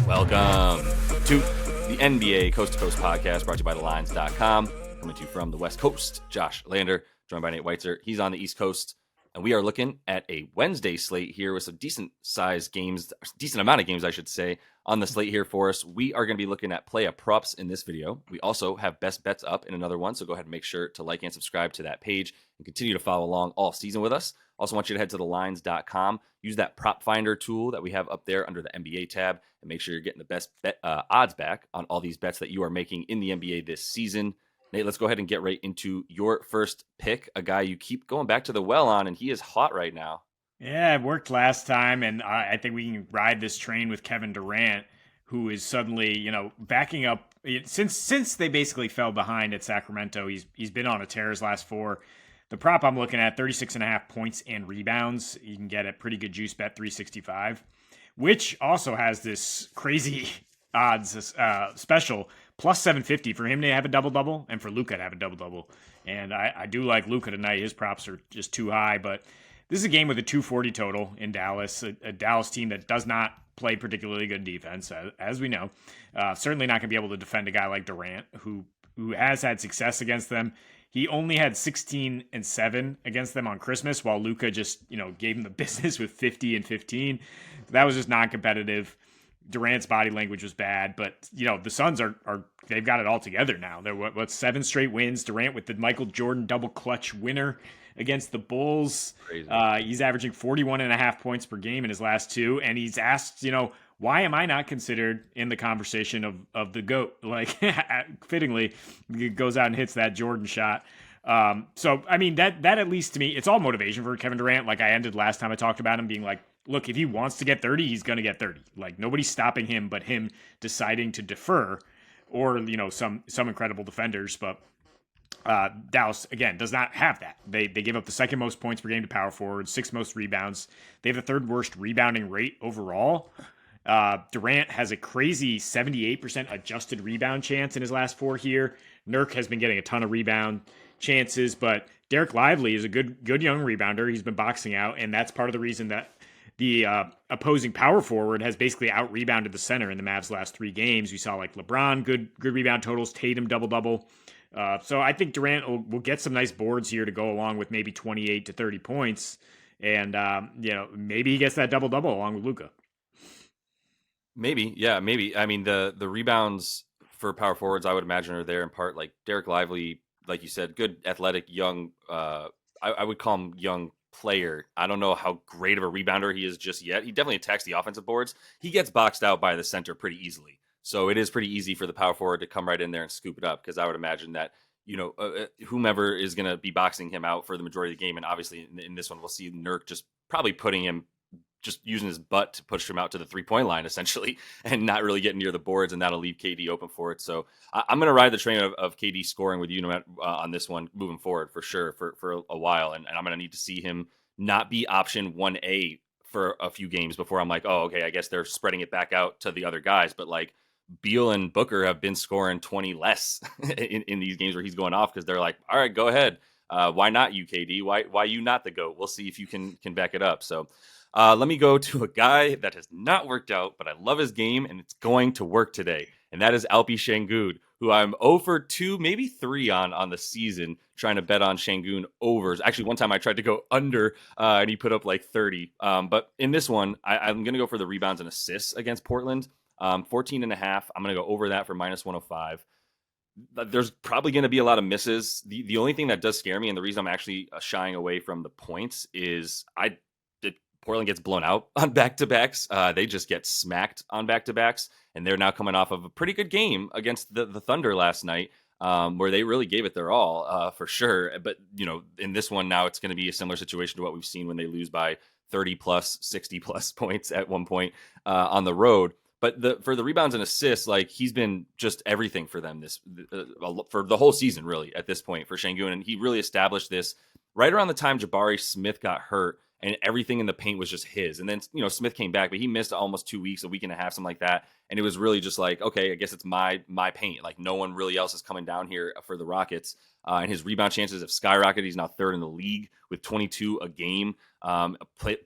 Welcome to the NBA Coast to Coast podcast brought to you by thelines.com. Coming to you from the West Coast, Josh Lander, joined by Nate Weitzer. He's on the East Coast, and we are looking at a Wednesday slate here with some decent amount of games, I should say, on the slate here for us. We are going to be looking at play props in this video. We also have best bets up in another one, so go ahead and make sure to like and subscribe to that page and continue to follow along all season with us. Also want you to head to thelines.com, use that prop finder tool that we have up there under the NBA tab, and make sure you're getting the best odds back on all these bets that you are making in the NBA this season. Nate, let's go ahead and get right into your first pick, a guy you keep going back to the well on, and he is hot right now. Yeah, it worked last time, and I think we can ride this train with Kevin Durant, who is suddenly, backing up. Since they basically fell behind at Sacramento, he's been on a tear his last four. The prop I'm looking at, 36.5 points and rebounds. You can get a pretty good juice bet, 365, which also has this crazy odds special, plus 750 for him to have a double-double and for Luka to have a double-double. And I do like Luka tonight. His props are just too high, but this is a game with a 240 total in Dallas, a Dallas team that does not play particularly good defense, as we know. Certainly not going to be able to defend a guy like Durant, who has had success against them. He only had 16 and 7 against them on Christmas, while Luka just, gave him the business with 50 and 15. That was just non-competitive. Durant's body language was bad, but the Suns are they've got it all together now. They're 7 straight wins. Durant with the Michael Jordan double clutch winner against the Bulls. Crazy. He's averaging 41.5 points per game in his last two, and he's asked, why am I not considered in the conversation of the GOAT? Like, fittingly, he goes out and hits that Jordan shot. So, I mean, that at least to me, it's all motivation for Kevin Durant. Like I ended last time I talked about him being like, look, if he wants to get 30, he's going to get 30. Like, nobody's stopping him but him deciding to defer or, some incredible defenders. But Dallas, again, does not have that. They give up the second most points per game to power forwards, 6th most rebounds. They have the 3rd worst rebounding rate overall. Durant has a crazy 78% adjusted rebound chance in his last 4 here. Nurk has been getting a ton of rebound chances, but Derek Lively is a good young rebounder. He's been boxing out, and that's part of the reason that the opposing power forward has basically out-rebounded the center in the Mavs' last 3 games. We saw like LeBron, good rebound totals, Tatum double-double. So I think Durant will get some nice boards here to go along with maybe 28 to 30 points, and maybe he gets that double-double along with Luka. Maybe, yeah, maybe. I mean, the rebounds for power forwards, I would imagine, are there in part. Like Derek Lively, like you said, good athletic young. I would call him young player. I don't know how great of a rebounder he is just yet. He definitely attacks the offensive boards. He gets boxed out by the center pretty easily, so it is pretty easy for the power forward to come right in there and scoop it up. Because I would imagine that whomever is going to be boxing him out for the majority of the game, and obviously in this one we'll see Nurk just probably putting him. Just using his butt to push him out to the 3-point line, essentially, and not really getting near the boards, and that'll leave KD open for it. So I'm going to ride the train of KD scoring with you no matter, on this one moving forward for sure for a while, and I'm going to need to see him not be option 1A for a few games before I'm like, oh, okay, I guess they're spreading it back out to the other guys, but like Beal and Booker have been scoring 20 less in these games where he's going off because they're like, all right, go ahead. Why not you, KD? Why you not the GOAT? We'll see if you can back it up. So let me go to a guy that has not worked out, but I love his game, and it's going to work today. And that is Alpi Şengün, who I'm 0 for 2, maybe 3 on the season, trying to bet on Şengün overs. Actually, one time I tried to go under, and he put up like 30. But in this one, I'm going to go for the rebounds and assists against Portland. 14.5. I'm going to go over that for minus 105. There's probably going to be a lot of misses. The only thing that does scare me, and the reason I'm actually shying away from the points, is Portland gets blown out on back-to-backs. They just get smacked on back-to-backs, and they're now coming off of a pretty good game against the Thunder last night, where they really gave it their all, for sure. But, in this one now, it's going to be a similar situation to what we've seen when they lose by 30-plus, 60-plus points at one point on the road. But for the rebounds and assists, like he's been just everything for them for the whole season, really, at this point for Şengün. And he really established this right around the time Jabari Smith got hurt. And everything in the paint was just his. And then, Smith came back, but he missed almost 2 weeks, a week and a half, something like that. And it was really just like, okay, I guess it's my paint. Like no one really else is coming down here for the Rockets. And his rebound chances have skyrocketed. He's now 3rd in the league with 22 a game,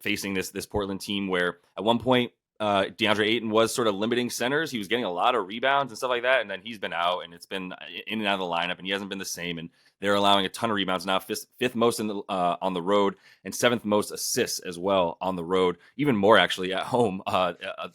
facing this Portland team where at one point DeAndre Ayton was sort of limiting centers. He was getting a lot of rebounds and stuff like that, and then he's been out, and it's been in and out of the lineup, and he hasn't been the same. And they're allowing a ton of rebounds now, fifth most on the road, and seventh most assists as well on the road. Even more actually at home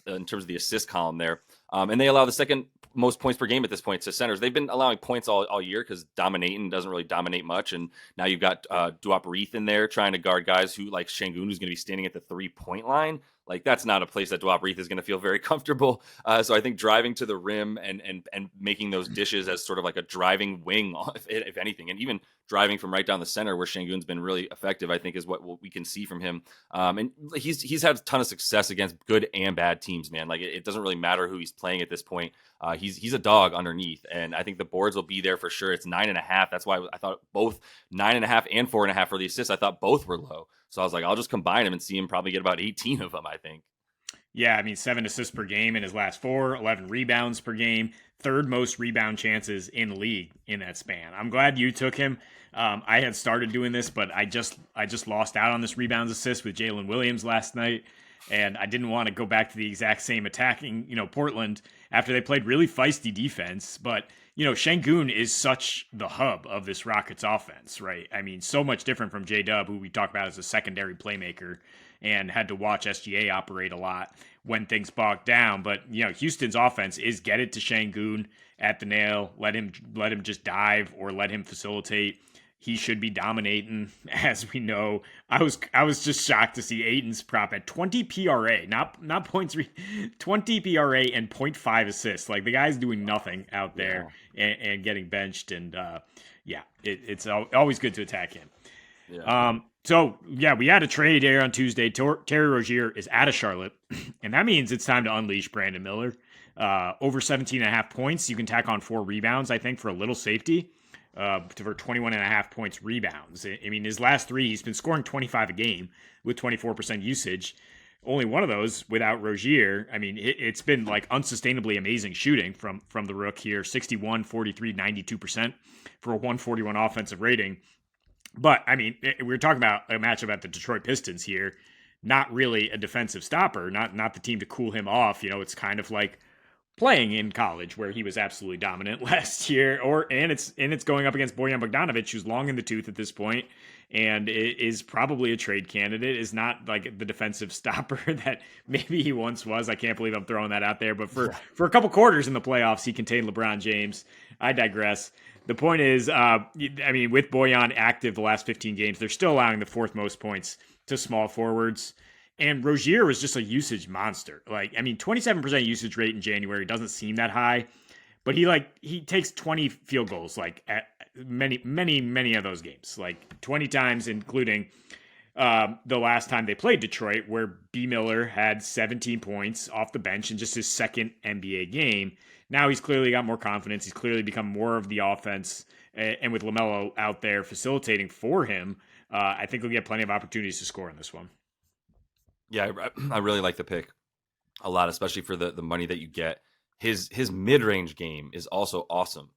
in terms of the assist column there. And they allow the second most points per game at this point to centers. They've been allowing points all year because dominating doesn't really dominate much. And now you've got Duop Reith in there trying to guard guys who like Şengün, who's going to be standing at the 3-point line. Like that's not a place that Duop Reith is going to feel very comfortable. So I think driving to the rim and making those dishes as sort of like a driving wing, if anything, and even driving from right down the center where Şengün's been really effective, I think is what we can see from him. And he's had a ton of success against good and bad teams, man. Like it doesn't really matter who he's playing at this point. He's a dog underneath, and I think the boards will be there for sure. It's 9.5. That's why I thought both 9.5 and 4.5 for the assists. I thought both were low. So I was like, I'll just combine him and see him probably get about 18 of them, I think. Yeah, I mean, 7 assists per game in his last 4, 11 rebounds per game, third most rebound chances in the league in that span. I'm glad you took him. I had started doing this, but I just lost out on this rebounds assist with Jalen Williams last night, and I didn't want to go back to the exact same attacking, Portland after they played really feisty defense. But Şengün is such the hub of this Rockets offense, right? I mean, so much different from J-Dub, who we talk about as a secondary playmaker and had to watch SGA operate a lot when things bogged down. But Houston's offense is get it to Şengün at the nail, let him just dive or let him facilitate. He should be dominating, as we know. I was just shocked to see Ayton's prop at 20 PRA, not points, 20 PRA and 0.5 assists. Like the guy's doing nothing out there and getting benched. And it's always good to attack him. Yeah. We had a trade here on Tuesday. Terry Rozier is out of Charlotte, and that means it's time to unleash Brandon Miller. Over 17.5 points. You can tack on 4 rebounds, I think, for a little safety. For 21.5 points rebounds. I mean, his last 3, he's been scoring 25 a game with 24% usage. Only one of those without Rozier. I mean, it's been like unsustainably amazing shooting from the Rook here. 61, 43, 92% for a 141 offensive rating. But, I mean, we're talking about a matchup at the Detroit Pistons here. Not really a defensive stopper, not the team to cool him off. It's kind of like playing in college where he was absolutely dominant last year, and it's going up against Bojan Bogdanovic, who's long in the tooth at this point and is probably a trade candidate, is not like the defensive stopper that maybe he once was. I can't believe I'm throwing that out there, but for a couple quarters in the playoffs, he contained LeBron James. I digress. The point is, with Bojan active the last 15 games, they're still allowing the 4th most points to small forwards. And Rozier was just a usage monster. 27% usage rate in January doesn't seem that high, but he takes 20 field goals at many of those games, 20 times, including the last time they played Detroit, where B. Miller had 17 points off the bench in just his second NBA game. Now he's clearly got more confidence. He's clearly become more of the offense, and with LaMelo out there facilitating for him, I think he'll get plenty of opportunities to score in this one. Yeah, I really like the pick a lot, especially for the money that you get. His mid-range game is also awesome.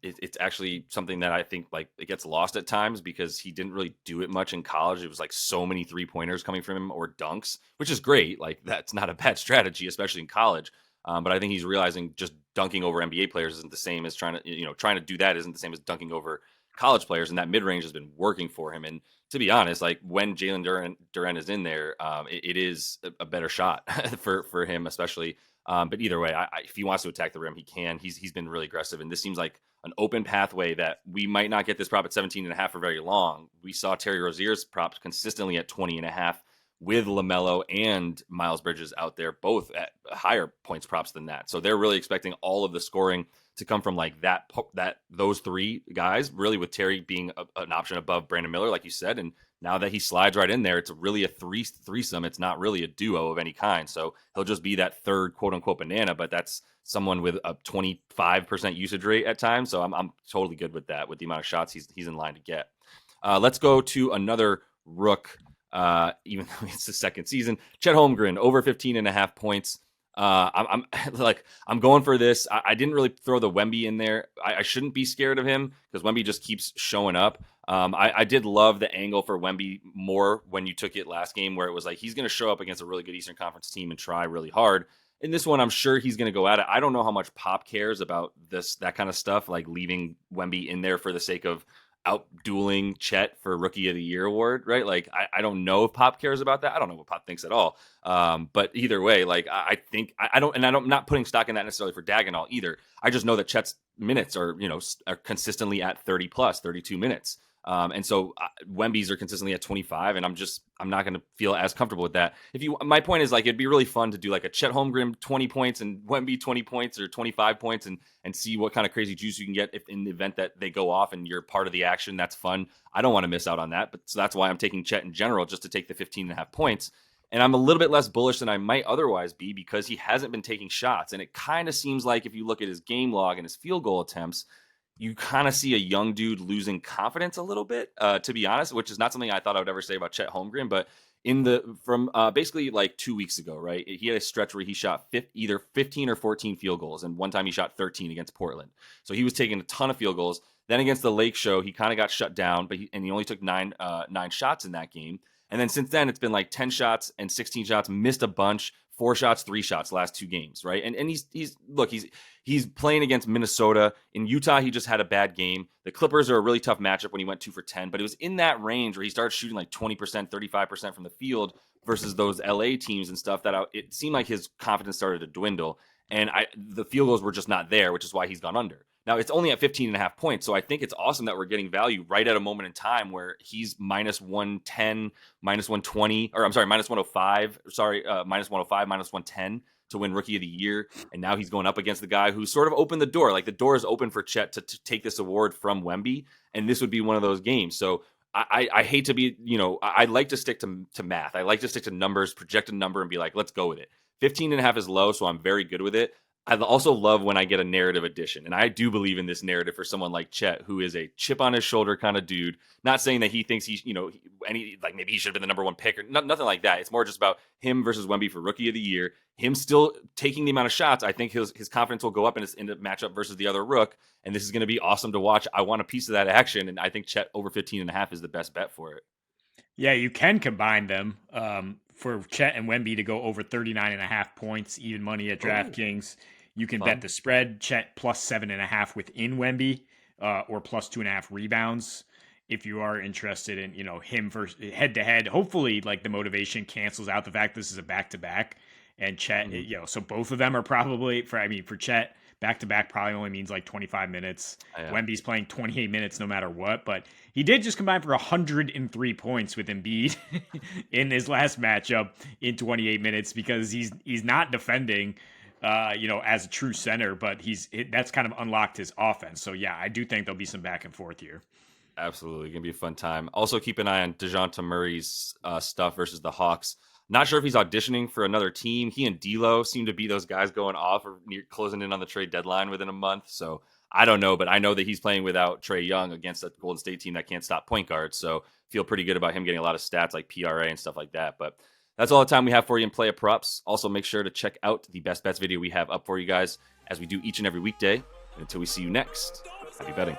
It's actually something that I think it gets lost at times because he didn't really do it much in college. It was so many 3-pointers coming from him or dunks, which is great. That's not a bad strategy, especially in college. But I think he's realizing just dunking over NBA players isn't the same as trying to do that isn't the same as dunking over college players, and that mid-range has been working for him. And to be honest, when Jalen Duren is in there, it is a better shot for him, especially. But either way, if he wants to attack the rim, he can. He's been really aggressive, and this seems like an open pathway that we might not get this prop at 17.5 for very long. We saw Terry Rozier's prop consistently at 20.5 with LaMelo and Miles Bridges out there, both at higher points props than that. So they're really expecting all of the scoring to come from those 3 guys, really, with Terry being an option above Brandon Miller, like you said. And now that he slides right in there, it's really a threesome. It's not really a duo of any kind. So he'll just be that third quote unquote banana, but that's someone with a 25% usage rate at times. So I'm totally good with that, with the amount of shots he's in line to get. Let's go to another Rook, even though it's the second season. Chet Holmgren, over 15.5 points. I'm going for this. I didn't really throw the Wemby in there. I shouldn't be scared of him because Wemby just keeps showing up. I did love the angle for Wemby more when you took it last game, where it was like he's going to show up against a really good Eastern Conference team and try really hard. In this one, I'm sure he's going to go at it. I don't know how much Pop cares about that kind of stuff, like leaving Wemby in there for the sake of outdueling Chet for Rookie of the Year award, right? Like, I don't know if Pop cares about that. I don't know what Pop thinks at all. But either way, like, I think I don't, and I'm not putting stock in that necessarily for Dagenall either. I just know that Chet's minutes are consistently at 30 plus 32 minutes. And so Wemby's are consistently at 25, and I'm not going to feel as comfortable with that. My point is, like, it'd be really fun to do like a Chet Holmgren 20 points and Wemby 20 points or 25 points and see what kind of crazy juice you can get if in the event that they go off and you're part of the action. That's fun. I don't want to miss out on that, but so that's why I'm taking Chet in general, just to take the 15.5 points. And I'm a little bit less bullish than I might otherwise be because he hasn't been taking shots. And it kind of seems like if you look at his game log and his field goal attempts, you kind of see a young dude losing confidence a little bit, to be honest, which is not something I thought I would ever say about Chet Holmgren. But from basically like 2 weeks ago, right? He had a stretch where he shot either 15 or 14 field goals. And one time he shot 13 against Portland. So he was taking a ton of field goals. Then against the Lake Show, he kind of got shut down, but he only took nine shots in that game. And then since then, it's been like 10 shots and 16 shots, missed a bunch, 4 shots, 3 shots last 2 games, right? And he's playing against Minnesota. In Utah, he just had a bad game. The Clippers are a really tough matchup when he went 2 for 10, but it was in that range where he started shooting like 20%, 35% from the field versus those LA teams and stuff that it seemed like his confidence started to dwindle. And the field goals were just not there, which is why he's gone under. Now, it's only at 15.5 points, so I think it's awesome that we're getting value right at a moment in time where he's minus 110, minus 120, or I'm sorry, minus 105, minus 105, minus 110 to win Rookie of the Year. And now he's going up against the guy who sort of opened the door. Like, the door is open for Chet to take this award from Wemby, and this would be one of those games. So I hate to be, I like to stick to math. I like to stick to numbers, project a number, and be like, let's go with it. 15.5 is low, so I'm very good with it. I also love when I get a narrative addition, and I do believe in this narrative for someone like Chet, who is a chip on his shoulder kind of dude. Not saying that he thinks he's, like maybe he should have been the number 1 pick or nothing like that. It's more just about him versus Wemby for Rookie of the Year. Him still taking the amount of shots. I think his confidence will go up in the matchup versus the other rook, and this is going to be awesome to watch. I want a piece of that action, and I think Chet over 15.5 is the best bet for it. Yeah, you can combine them for Chet and Wemby to go over 39.5 points, even money at DraftKings. You can bet the spread, Chet plus 7.5 within Wemby, or plus 2.5 rebounds. If you are interested in, him versus head to head, hopefully like the motivation cancels out the fact this is a back to back, and Chet, so both of them are probably for Chet. Back to back probably only means like 25 minutes. Yeah. Wemby's playing 28 minutes no matter what, but he did just combine for 103 points with Embiid in his last matchup in 28 minutes because he's not defending, as a true center, but that's kind of unlocked his offense. So yeah, I do think there'll be some back and forth here. Absolutely, gonna be a fun time. Also, keep an eye on DeJounte Murray's stuff versus the Hawks. Not sure if he's auditioning for another team. He and D'Lo seem to be those guys going off or closing in on the trade deadline within a month. So I don't know, but I know that he's playing without Trae Young against a Golden State team that can't stop point guards. So feel pretty good about him getting a lot of stats like PRA and stuff like that. But that's all the time we have for you in Play It Props. Also, make sure to check out the Best Bets video we have up for you guys as we do each and every weekday. And until we see you next, happy betting.